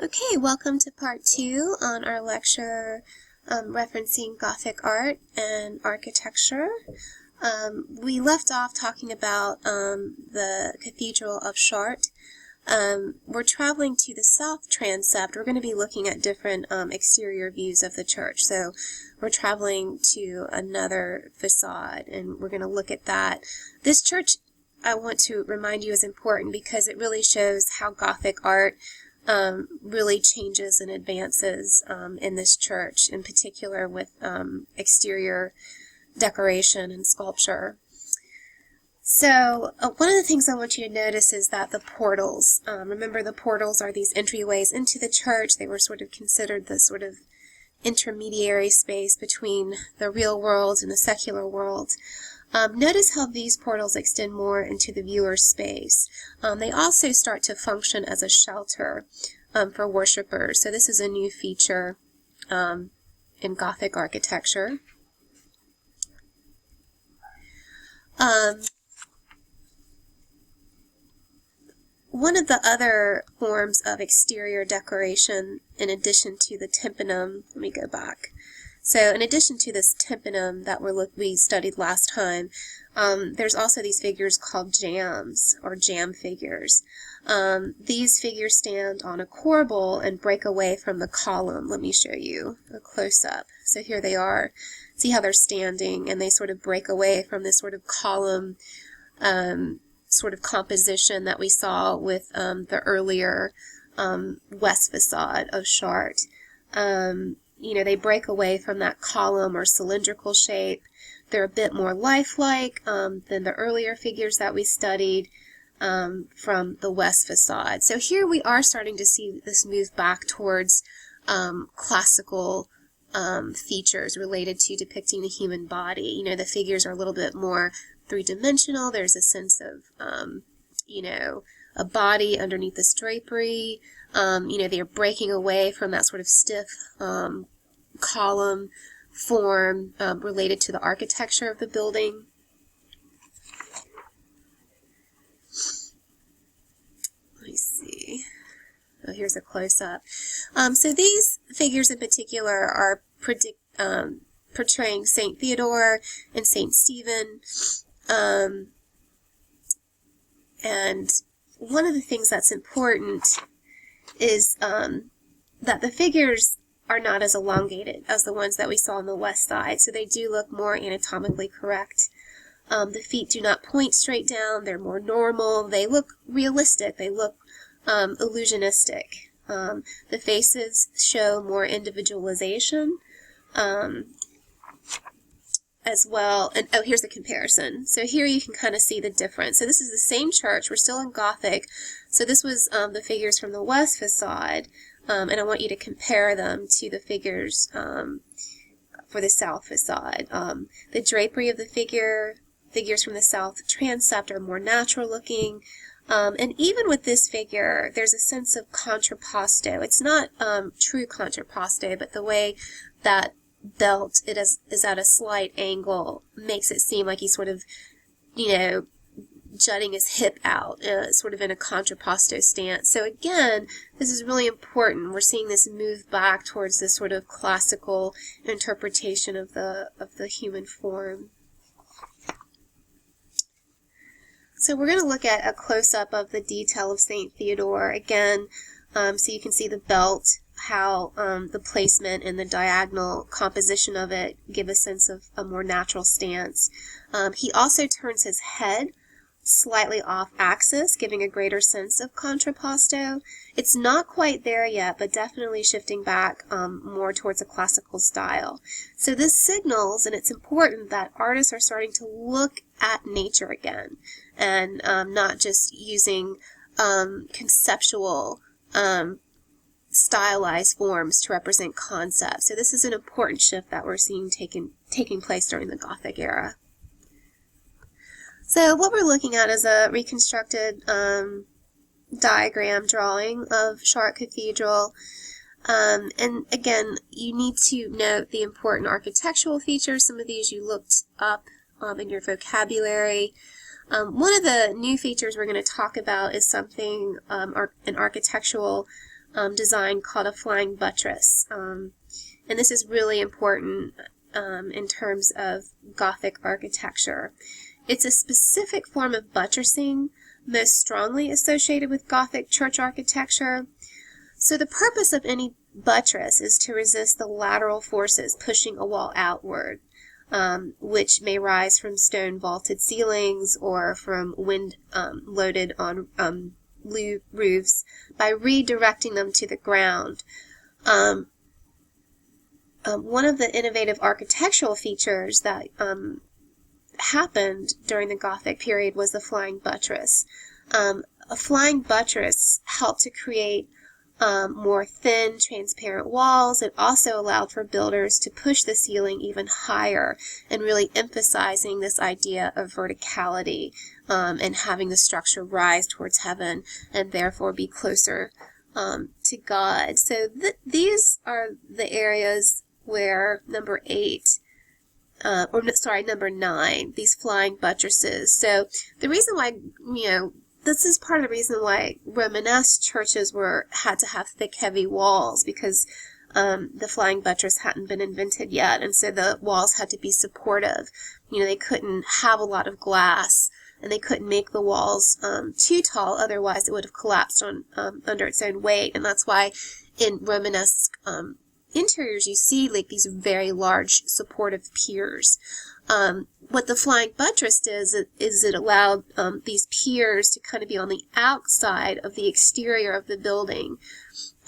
Okay, welcome to part 2 on our lecture referencing Gothic art and architecture. We left off talking about the Cathedral of Chartres. We're traveling to the south transept. We're going to be looking at different exterior views of the church. So we're traveling to another facade, and we're going to look at that. This church, I want to remind you, is important because it really shows how Gothic art really changes and advances in this church, in particular with exterior decoration and sculpture. So one of the things I want you to notice is that the portals, remember the portals are these entryways into the church. They were sort of considered the sort of intermediary space between the real world and the secular world. Notice how these portals extend more into the viewer's space. They also start to function as a shelter for worshipers. So this is a new feature in Gothic architecture. One of the other forms of exterior decoration, in addition to the tympanum, let me go back. So in addition to this tympanum that we studied last time, there's also these figures called jambs, or jam figures. These figures stand on a corbel and break away from the column. Let me show you a close-up. So here they are. See how they're standing, and they sort of break away from this sort of column sort of composition that we saw with the earlier west facade of Chartres. They break away from that column or cylindrical shape. They're a bit more lifelike than the earlier figures that we studied from the west facade. So here we are starting to see this move back towards classical features related to depicting the human body. The figures are a little bit more three-dimensional. There's a sense of, a body underneath this drapery. They're breaking away from that sort of stiff column form related to the architecture of the building. Let me see. Oh, here's a close-up. So these figures in particular are portraying St. Theodore and St. Stephen. And one of the things that's important is that the figures are not as elongated as the ones that we saw on the west side, so they do look more anatomically correct. The feet do not point straight down, they're more normal, they look realistic, they look illusionistic. The faces show more individualization as well. And oh, here's a comparison. So here you can kind of see the difference. So this is the same church. We're still in Gothic. So this was the figures from the west facade, and I want you to compare them to the figures for the south facade. The drapery of the figures from the south transept are more natural looking. And even with this figure, there's a sense of contrapposto. It's not true contrapposto, but the way that belt is at a slight angle makes it seem like he's sort of, jutting his hip out, sort of in a contrapposto stance. So again, this is really important. We're seeing this move back towards this sort of classical interpretation of the human form. So we're going to look at a close-up of the detail of St. Theodore again, so you can see the belt, how the placement and the diagonal composition of it give a sense of a more natural stance. He also turns his head slightly off axis, giving a greater sense of contrapposto. It's not quite there yet, but definitely shifting back more towards a classical style. So this signals, and it's important, that artists are starting to look at nature again, and not just using conceptual stylized forms to represent concepts. So this is an important shift that we're seeing taking place during the Gothic era. So what we're looking at is a reconstructed diagram drawing of Chartres Cathedral. And again, you need to note the important architectural features. Some of these you looked up in your vocabulary. One of the new features we're going to talk about is something, an architectural design called a flying buttress. And this is really important in terms of Gothic architecture. It's a specific form of buttressing most strongly associated with Gothic church architecture. So the purpose of any buttress is to resist the lateral forces pushing a wall outward, which may rise from stone vaulted ceilings or from wind loaded on roofs, by redirecting them to the ground. One of the innovative architectural features that happened during the Gothic period was the flying buttress. A flying buttress helped to create more thin, transparent walls. It also allowed for builders to push the ceiling even higher, and really emphasizing this idea of verticality and having the structure rise towards heaven and therefore be closer to God. So these are the areas where number 9, these flying buttresses. So the reason why, this is part of the reason why Romanesque churches had to have thick, heavy walls, because the flying buttress hadn't been invented yet, and so the walls had to be supportive. They couldn't have a lot of glass, and they couldn't make the walls too tall, otherwise it would have collapsed under its own weight. And that's why in Romanesque interiors you see like these very large supportive piers. What the flying buttress does is it allowed these piers to kind of be on the outside of the exterior of the building,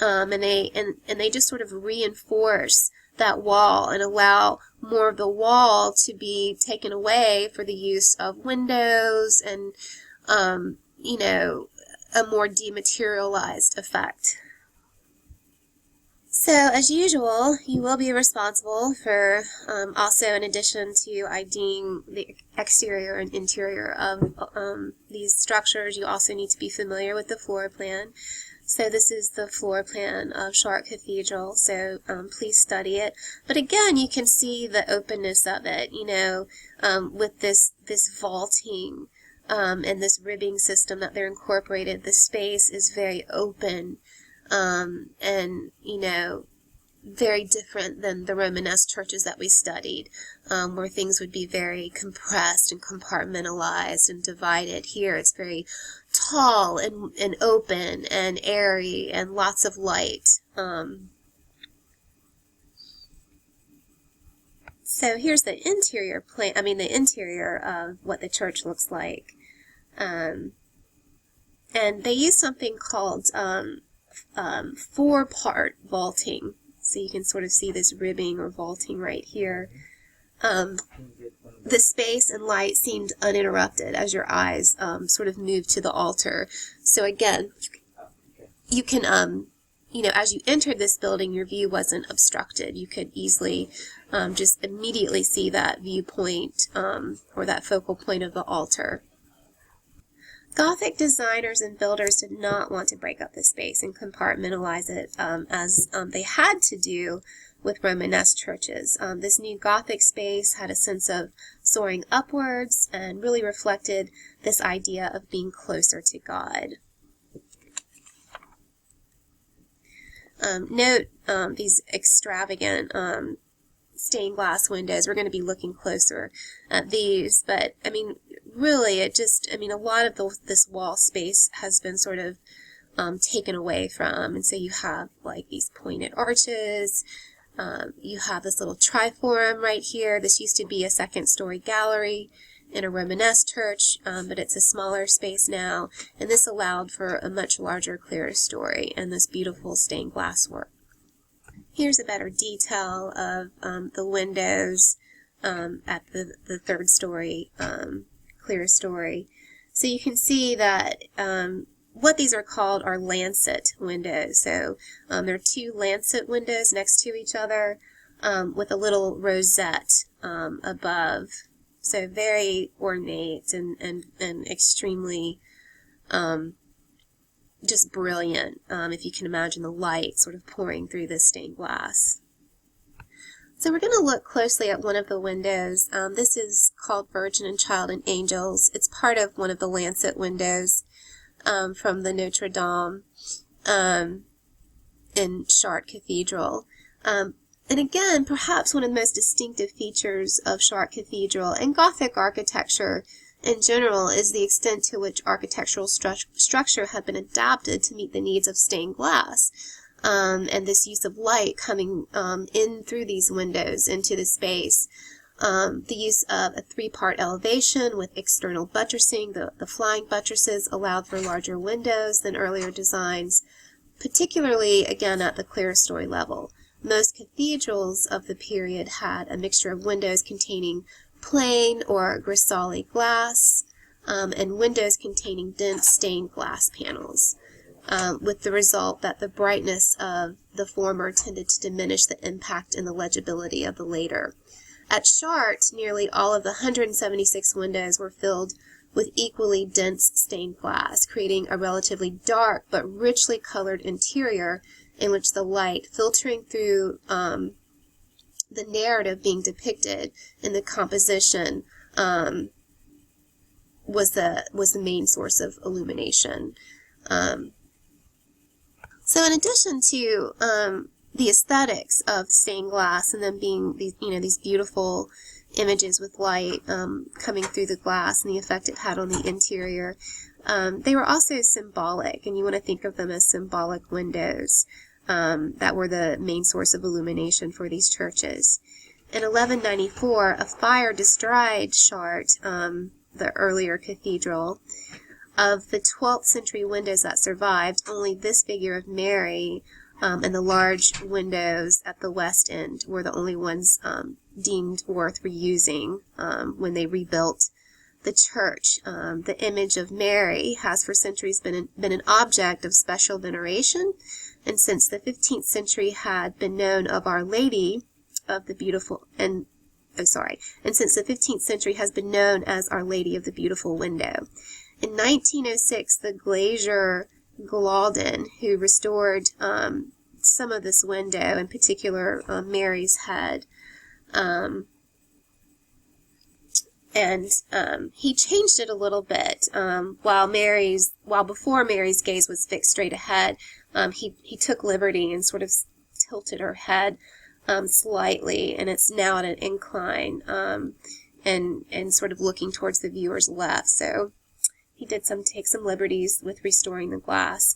and they just sort of reinforce that wall and allow more of the wall to be taken away for the use of windows and a more dematerialized effect. So, as usual, you will be responsible for, also in addition to IDing the exterior and interior of these structures, you also need to be familiar with the floor plan. So this is the floor plan of Chartres Cathedral, so please study it. But again, you can see the openness of it, with this vaulting and this ribbing system that they're incorporated. The space is very open. And very different than the Romanesque churches that we studied, where things would be very compressed and compartmentalized and divided. Here it's very tall and open and airy and lots of light. So here's the interior the interior of what the church looks like. And they use something called 4-part vaulting. So you can sort of see this ribbing or vaulting right here. The space and light seemed uninterrupted as your eyes sort of moved to the altar. So again, you can, as you entered this building, your view wasn't obstructed. You could easily just immediately see that viewpoint or that focal point of the altar. Gothic designers and builders did not want to break up the space and compartmentalize it as they had to do with Romanesque churches. This new Gothic space had a sense of soaring upwards and really reflected this idea of being closer to God. Note these extravagant stained glass windows. We're going to be looking closer at these, but really, a lot of this wall space has been sort of taken away from, and so you have like these pointed arches. You have this little triforum right here. This used to be a second-story gallery in a Romanesque church, but it's a smaller space now, and this allowed for a much larger, clearer story and this beautiful stained glass work. Here's a better detail of the windows at the third story, clear story. So you can see that what these are called are lancet windows. So there are 2 lancet windows next to each other with a little rosette above. So very ornate and extremely just brilliant, if you can imagine the light sort of pouring through this stained glass. So we're going to look closely at one of the windows. This is called Virgin and Child and Angels. It's part of one of the lancet windows from the Notre Dame. in Chartres Cathedral. And again, perhaps one of the most distinctive features of Chartres Cathedral and Gothic architecture in general is the extent to which architectural structure had been adapted to meet the needs of stained glass, and this use of light coming in through these windows into the space. The use of a three-part elevation with external buttressing, the flying buttresses allowed for larger windows than earlier designs, particularly, again, at the clerestory level. Most cathedrals of the period had a mixture of windows containing plain or grisaille glass, and windows containing dense stained glass panels, with the result that the brightness of the former tended to diminish the impact and the legibility of the later. At Chartres, nearly all of the 176 windows were filled with equally dense stained glass, creating a relatively dark but richly colored interior in which the light filtering through the narrative being depicted in the composition was the main source of illumination. So in addition to the aesthetics of stained glass and them being these beautiful images with light coming through the glass and the effect it had on the interior, they were also symbolic, and you want to think of them as symbolic windows that were the main source of illumination for these churches. In 1194, a fire destroyed Chartres, the earlier cathedral. Of the 12th century windows that survived, only this figure of Mary and the large windows at the west end were the only ones deemed worth reusing when they rebuilt the church. The image of Mary has for centuries been an object of special veneration, and since the 15th century had been known of Our Lady of the Beautiful, and since the 15th century has been known as Our Lady of the Beautiful Window. In 1906, the glazier Glaudon, who restored some of this window, in particular Mary's head, and he changed it a little bit. While before Mary's gaze was fixed straight ahead, he took liberty and sort of tilted her head slightly, and it's now at an incline and sort of looking towards the viewer's left. So he did take some liberties with restoring the glass.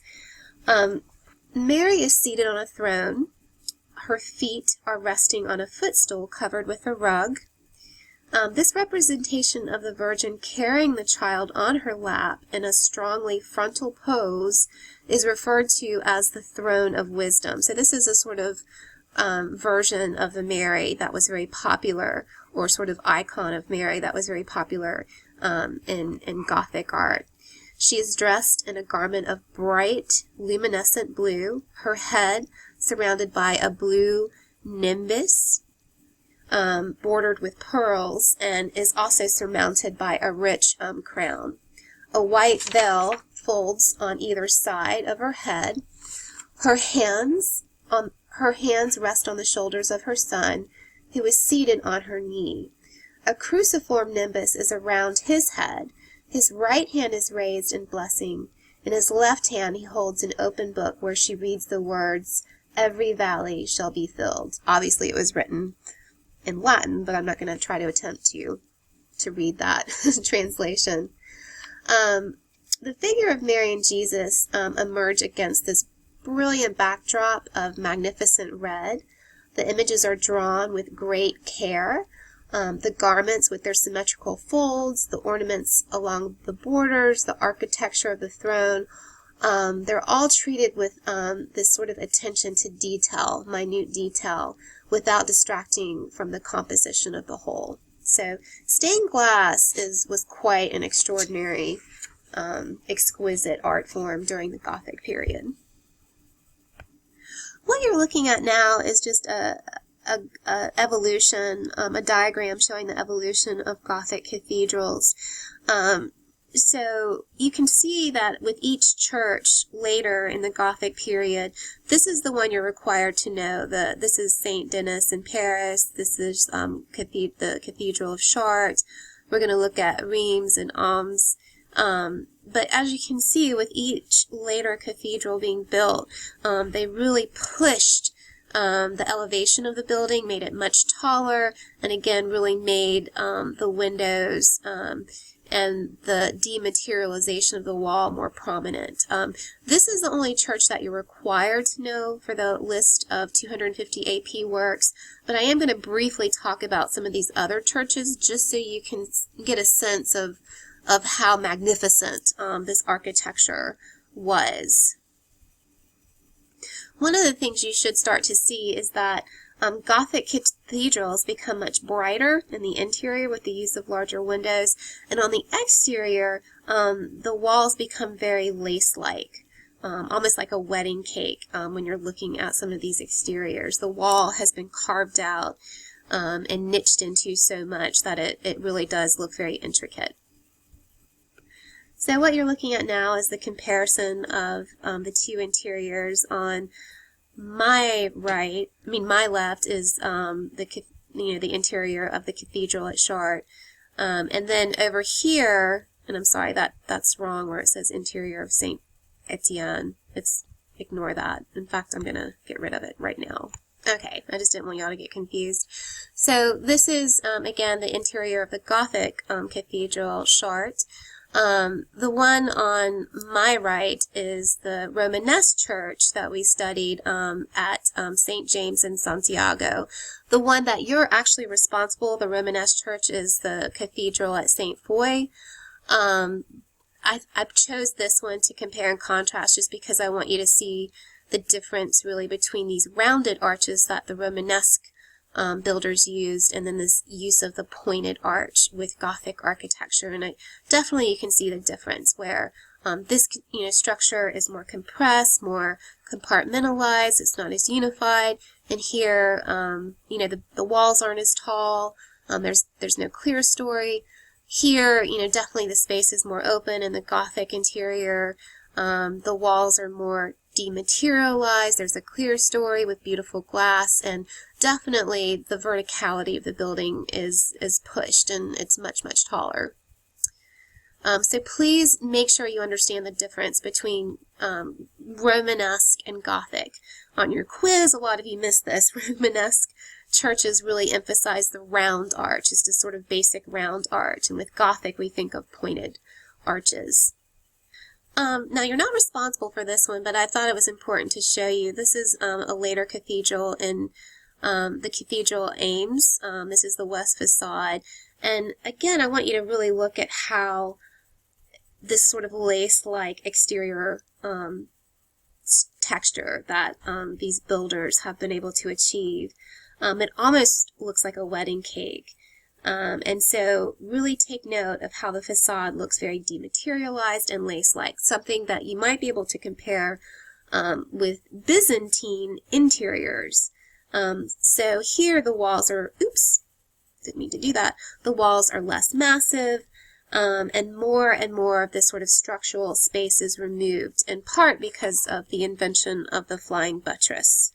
Mary is seated on a throne. Her feet are resting on a footstool covered with a rug. This representation of the Virgin carrying the child on her lap in a strongly frontal pose is referred to as the throne of wisdom. So this is a sort of version of the Mary that was very popular, or sort of icon of Mary that was very popular in Gothic art. She is dressed in a garment of bright, luminescent blue, her head surrounded by a blue nimbus, bordered with pearls, and is also surmounted by a rich crown. A white veil folds on either side of her head. Her hands rest on the shoulders of her son, who is seated on her knee. A cruciform nimbus is around his head. His right hand is raised in blessing. In his left hand he holds an open book where she reads the words, "Every valley shall be filled." Obviously it was written in Latin, but I'm not going to try to attempt to read that translation. The figure of Mary and Jesus emerge against this brilliant backdrop of magnificent red. The images are drawn with great care. The garments with their symmetrical folds, the ornaments along the borders, the architecture of the throne, they're all treated with this sort of attention to detail, minute detail, without distracting from the composition of the whole. So stained glass was quite an extraordinary, exquisite art form during the Gothic period. What you're looking at now is just a evolution, a diagram showing the evolution of Gothic cathedrals. So you can see that with each church later in the Gothic period, this is the one you're required to know. This is Saint Denis in Paris. This is the Cathedral of Chartres. We're going to look at Reims and Ams. But as you can see, with each later cathedral being built, they really pushed the elevation of the building, made it much taller, and again really made the windows and the dematerialization of the wall more prominent. This is the only church that you're required to know for the list of 250 AP works, but I am going to briefly talk about some of these other churches just so you can get a sense of how magnificent this architecture was. One of the things you should start to see is that Gothic cathedrals become much brighter in the interior with the use of larger windows, and on the exterior, the walls become very lace-like, almost like a wedding cake when you're looking at some of these exteriors. The wall has been carved out and niched into so much that it really does look very intricate. So what you're looking at now is the comparison of the two interiors. On my right, my left is the interior of the cathedral at Chartres, and then over here, and I'm sorry that's wrong where it says interior of Saint Etienne. Ignore that. In fact, I'm gonna get rid of it right now. Okay, I just didn't want y'all to get confused. So this is again the interior of the Gothic cathedral, Chartres. The one on my right is the Romanesque church that we studied at St. James in Santiago. The one that you're actually responsible, the Romanesque church, is the cathedral at St. Foy. I chose this one to compare and contrast just because I want you to see the difference really between these rounded arches that the Romanesque builders used, and then this use of the pointed arch with Gothic architecture. And definitely you can see the difference where this structure is more compressed, more compartmentalized, it's not as unified, and here the walls aren't as tall, there's no clear story. Here, definitely the space is more open in the Gothic interior. The walls are more dematerialized, there's a clear story with beautiful glass, and definitely the verticality of the building is pushed, and it's much, much taller. So please make sure you understand the difference between Romanesque and Gothic. On your quiz, a lot of you missed this. Romanesque churches really emphasize the round arch, just a sort of basic round arch, and with Gothic we think of pointed arches. Now, you're not responsible for this one, but I thought it was important to show you. This is a later cathedral in the Cathedral Ames. This is the west facade. And again, I want you to really look at how this sort of lace-like exterior texture that these builders have been able to achieve. It almost looks like a wedding cake. And so really take note of how the facade looks very dematerialized and lace-like, something that you might be able to compare with Byzantine interiors. So here the walls are, didn't mean to do that, the walls are less massive, and more of this sort of structural space is removed, in part because of the invention of the flying buttress.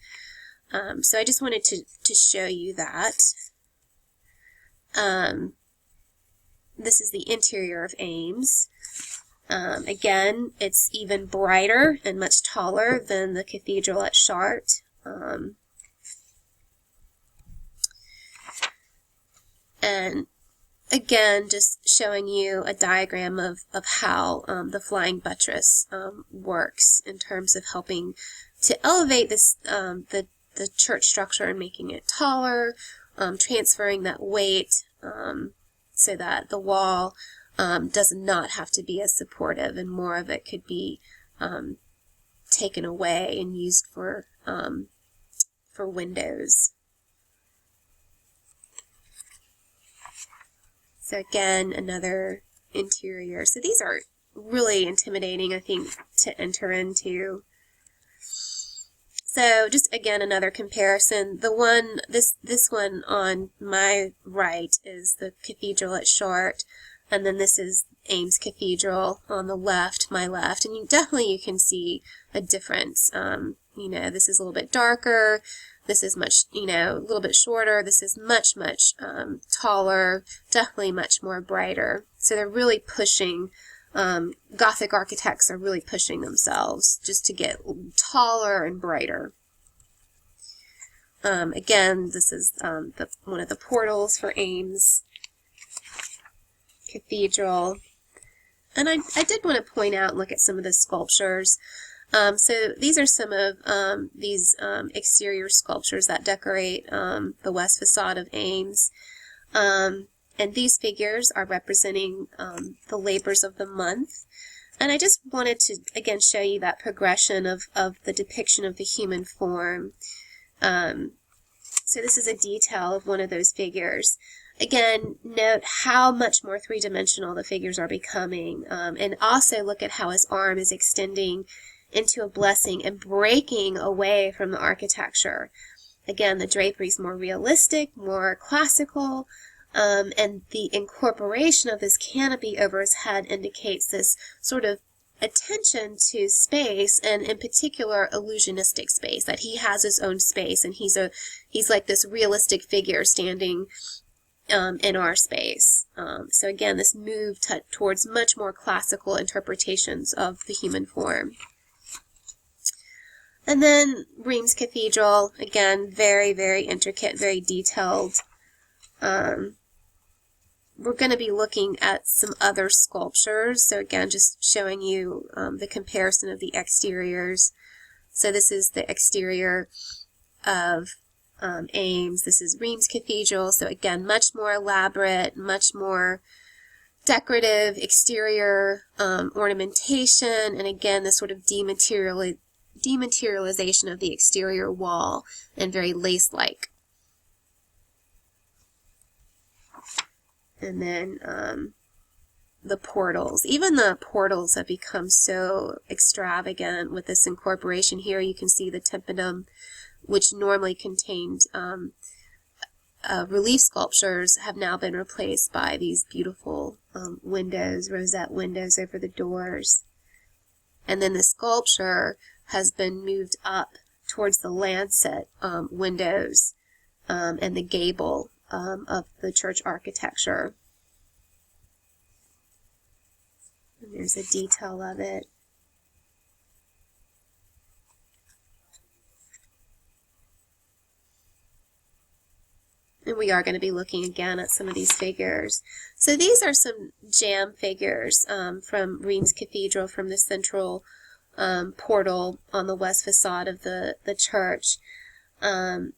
So I just wanted to show you that. This is the interior of Ames. Again, it's even brighter and much taller than the cathedral at Chartres. And again, just showing you a diagram of how the flying buttress works in terms of helping to elevate this the church structure and making it taller, transferring that weight so that the wall does not have to be as supportive, and more of it could be taken away and used for windows. So again, another interior. So these are really intimidating, I think, to enter into. So just again, another comparison. The one, this one on my right is the cathedral at Chartres, and then this is Ames Cathedral on the left, my left, and you can see a difference. This is a little bit darker. This is much, a little bit shorter. This is much taller, definitely much more brighter. So they're really pushing Gothic architects are really pushing themselves just to get taller and brighter. Again, this is one of the portals for Ames Cathedral. And I did want to point out and look at some of the sculptures. So these are some of these exterior sculptures that decorate the west facade of Ames. And these figures are representing the labors of the month. And I just wanted to, again, show you that progression of the depiction of the human form. So this is a detail of one of those figures. Again, note how much more three-dimensional the figures are becoming. And also look at how his arm is extending into a blessing and breaking away from the architecture. Again, the drapery is more realistic, more classical, and the incorporation of this canopy over his head indicates this sort of attention to space, and in particular illusionistic space, that he has his own space and he's like this realistic figure standing in our space. So again, this move towards much more classical interpretations of the human form. And then Reims Cathedral, again, very, very intricate, very detailed. We're going to be looking at some other sculptures. So again, just showing you the comparison of the exteriors. So this is the exterior of Ames. This is Reims Cathedral. So again, much more elaborate, much more decorative exterior ornamentation. And again, this sort of dematerialization of the exterior wall, and very lace-like. And then the portals. Even the portals have become so extravagant with this incorporation. Here you can see the tympanum, which normally contained relief sculptures, have now been replaced by these beautiful windows, rosette windows over the doors. And then the sculpture has been moved up towards the lancet windows and the gable of the church architecture. And there's a detail of it. And we are going to be looking again at some of these figures. So these are some jam figures from Reims Cathedral, from the central portal on the west facade of the church. And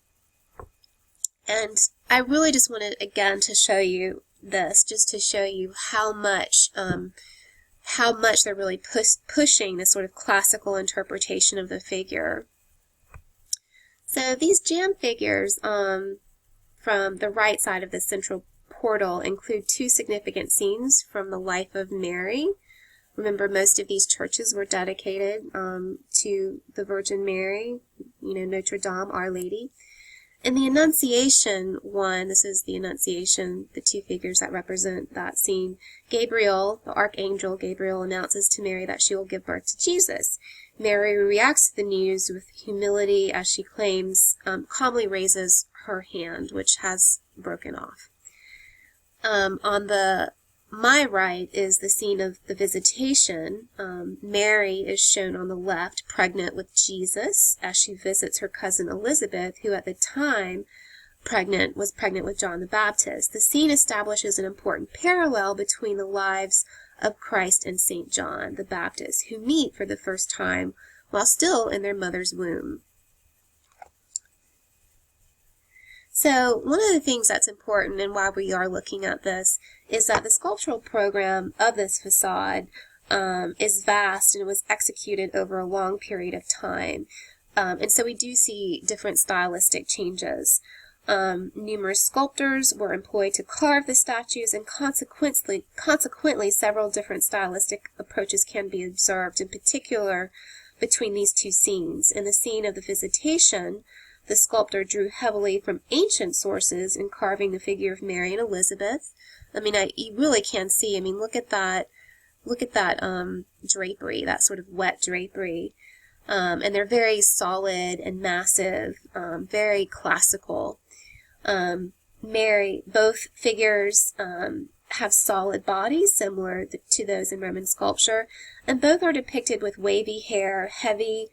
I really just wanted, again, to show you this, just to show you how much they're really pushing this sort of classical interpretation of the figure. So these jam figures from the right side of the central portal include two significant scenes from the life of Mary. Remember, most of these churches were dedicated to the Virgin Mary, Notre Dame, Our Lady. In the Annunciation one, this is the Annunciation, the two figures that represent that scene. Gabriel, the Archangel Gabriel, announces to Mary that she will give birth to Jesus. Mary reacts to the news with humility as she calmly raises her hand, which has broken off. On my right is the scene of the Visitation. Mary is shown on the left, pregnant with Jesus, as she visits her cousin Elizabeth, who at the time was pregnant with John the Baptist. The scene establishes an important parallel between the lives of Christ and St. John the Baptist, who meet for the first time while still in their mother's womb. So one of the things that's important, and why we are looking at this, is that the sculptural program of this facade is vast and was executed over a long period of time. And so we do see different stylistic changes. Numerous sculptors were employed to carve the statues, and consequently several different stylistic approaches can be observed, in particular between these two scenes. In the scene of the Visitation, the sculptor drew heavily from ancient sources in carving the figure of Mary and Elizabeth. You really can see, look at that drapery, that sort of wet drapery. And they're very solid and massive, very classical. Both figures have solid bodies similar to those in Roman sculpture, and both are depicted with wavy hair, heavy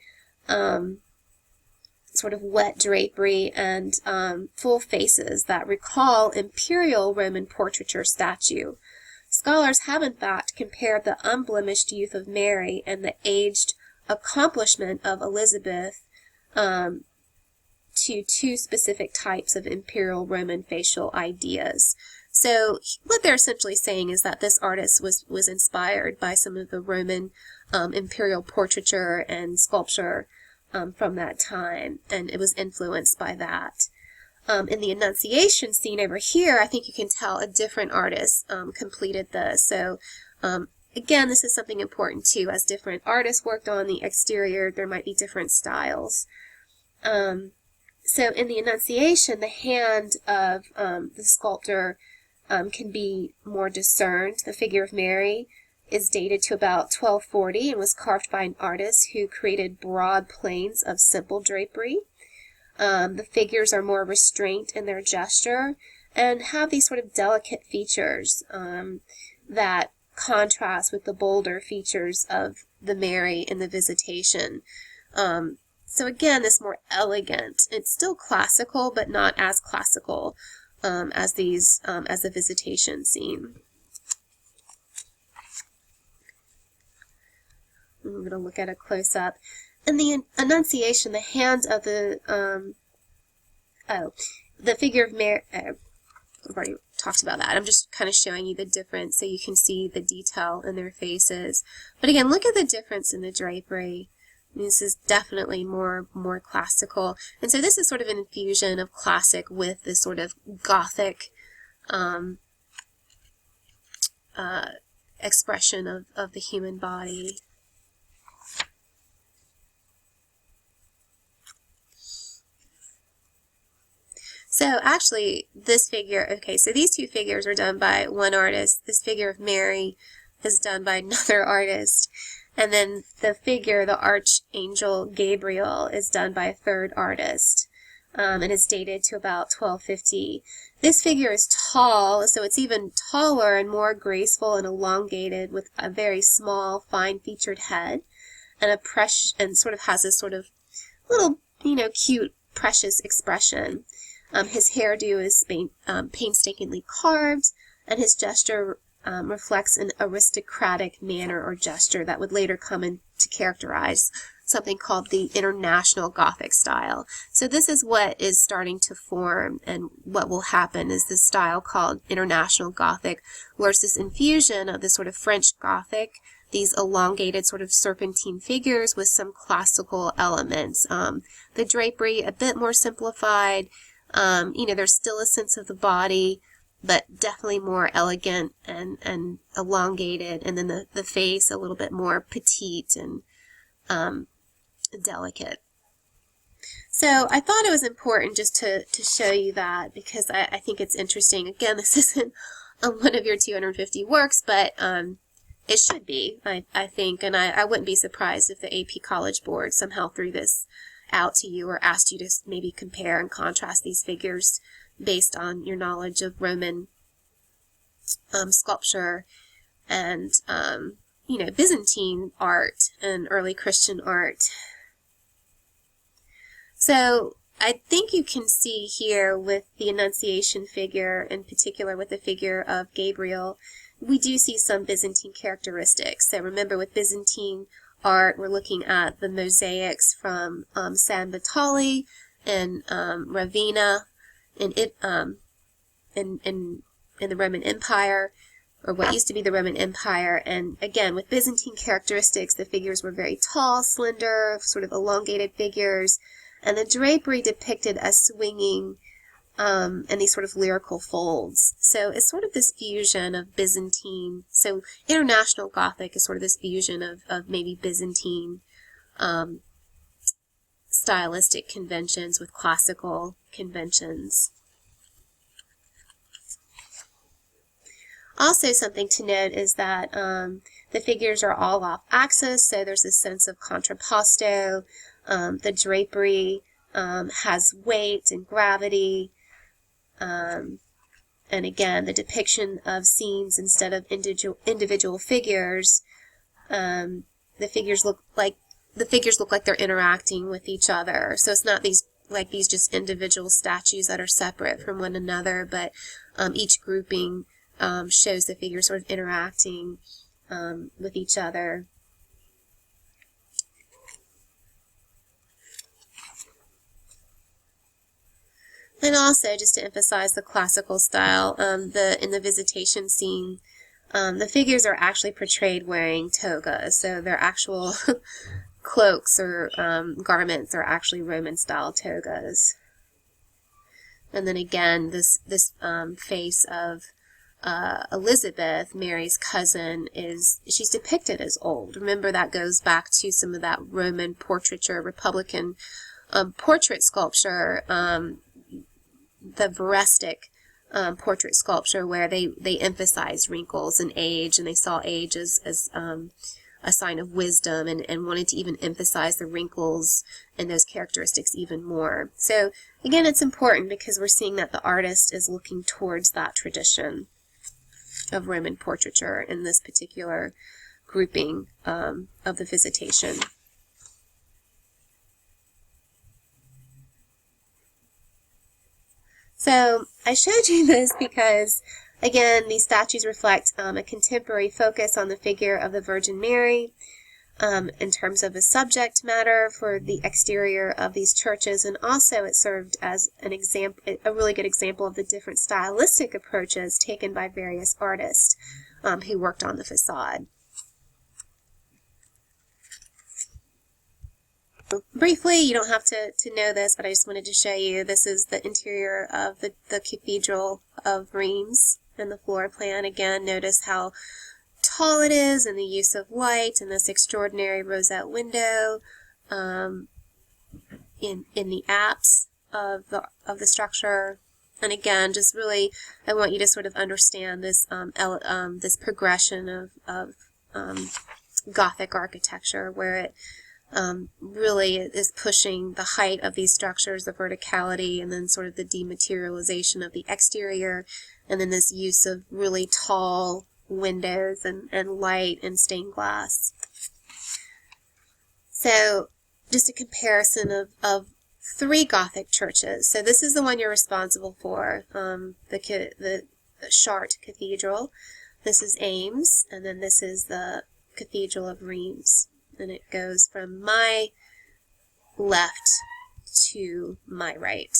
sort of wet drapery, and full faces that recall imperial Roman portraiture statue. Scholars have in fact compared the unblemished youth of Mary and the aged accomplishment of Elizabeth to two specific types of imperial Roman facial ideas. So what they're essentially saying is that this artist was inspired by some of the Roman imperial portraiture and sculpture from that time, and it was influenced by that. In the Annunciation scene over here, I think you can tell a different artist completed this. So again, this is something important too. As different artists worked on the exterior, there might be different styles. So in the Annunciation, the hand of the sculptor can be more discerned. The figure of Mary is dated to about 1240 and was carved by an artist who created broad planes of simple drapery. The figures are more restrained in their gesture and have these sort of delicate features that contrast with the bolder features of the Mary in the Visitation. So again, this more elegant. It's still classical, but not as classical as the Visitation scene. We're going to look at a close-up. In the Annunciation, the hand of the figure of Mary, I've already talked about that. I'm just kind of showing you the difference so you can see the detail in their faces. But again, look at the difference in the drapery. This is definitely more classical. And so this is sort of an infusion of classic with this sort of Gothic expression of the human body. So actually, this figure, okay, so these two figures are done by one artist. This figure of Mary is done by another artist. And then the figure, the Archangel Gabriel, is done by a third artist. And it's dated to about 1250. This figure is tall, so it's even taller and more graceful and elongated with a very small, fine-featured head. And sort of has this sort of little, cute, precious expression. His hairdo is painstakingly carved, and his gesture reflects an aristocratic manner or gesture that would later come in to characterize something called the International Gothic style. So this is what is starting to form, and what will happen is this style called International Gothic, where it's this infusion of this sort of French Gothic, these elongated sort of serpentine figures with some classical elements. The drapery a bit more simplified. There's still a sense of the body, but definitely more elegant and elongated, and then the face a little bit more petite and delicate. So I thought it was important just to show you that, because I think it's interesting. Again, this isn't one of your 250 works, but it should be, I think, and I wouldn't be surprised if the AP College Board somehow threw this out to you or asked you to maybe compare and contrast these figures based on your knowledge of Roman sculpture and Byzantine art and early Christian art. So I think you can see here with the Annunciation figure, in particular with the figure of Gabriel, we do see some Byzantine characteristics. So remember, with Byzantine art, we're looking at the mosaics from San Vitale and Ravenna in the Roman Empire, or what used to be the Roman Empire. And again, with Byzantine characteristics, the figures were very tall, slender, sort of elongated figures, and the drapery depicted as swinging and these sort of lyrical folds. So it's sort of this fusion of Byzantine. So International Gothic is sort of this fusion of maybe Byzantine stylistic conventions with classical conventions. Also, something to note is that the figures are all off axis, so there's a sense of contrapposto. The drapery has weight and gravity. And And again, the depiction of scenes instead of individual figures, the figures look like they're interacting with each other. So it's not these just individual statues that are separate from one another, but each grouping shows the figures sort of interacting with each other. And also, just to emphasize the classical style, in the visitation scene, the figures are actually portrayed wearing togas, so their actual cloaks or garments are actually Roman-style togas. And then again, this face of Elizabeth, Mary's cousin, she's depicted as old. Remember, that goes back to some of that Roman portraiture, Republican portrait sculpture, the veristic portrait sculpture, where they emphasized wrinkles and age, and they saw age as a sign of wisdom, and wanted to even emphasize the wrinkles and those characteristics even more. So again, it's important because we're seeing that the artist is looking towards that tradition of Roman portraiture in this particular grouping of the visitation. So I showed you this because, again, these statues reflect a contemporary focus on the figure of the Virgin Mary in terms of the subject matter for the exterior of these churches, and also it served as an example, a really good example of the different stylistic approaches taken by various artists who worked on the facade. Briefly, you don't have to know this, but I just wanted to show you, this is the interior of the Cathedral of Reims and the floor plan. Again, notice how tall it is and the use of light and this extraordinary rosette window in the apse of the structure. And again, just really, I want you to sort of understand this this progression of Gothic architecture, where it really is pushing the height of these structures, the verticality, and then sort of the dematerialization of the exterior, and then this use of really tall windows and light and stained glass. So just a comparison of three Gothic churches. So this is the one you're responsible for, the Chartres Cathedral. This is Ames, and then this is the Cathedral of Reims. And it goes from my left to my right.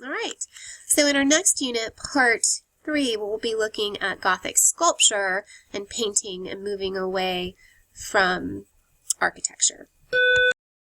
All right, so in our next unit, part 3, we'll be looking at Gothic sculpture and painting and moving away from architecture.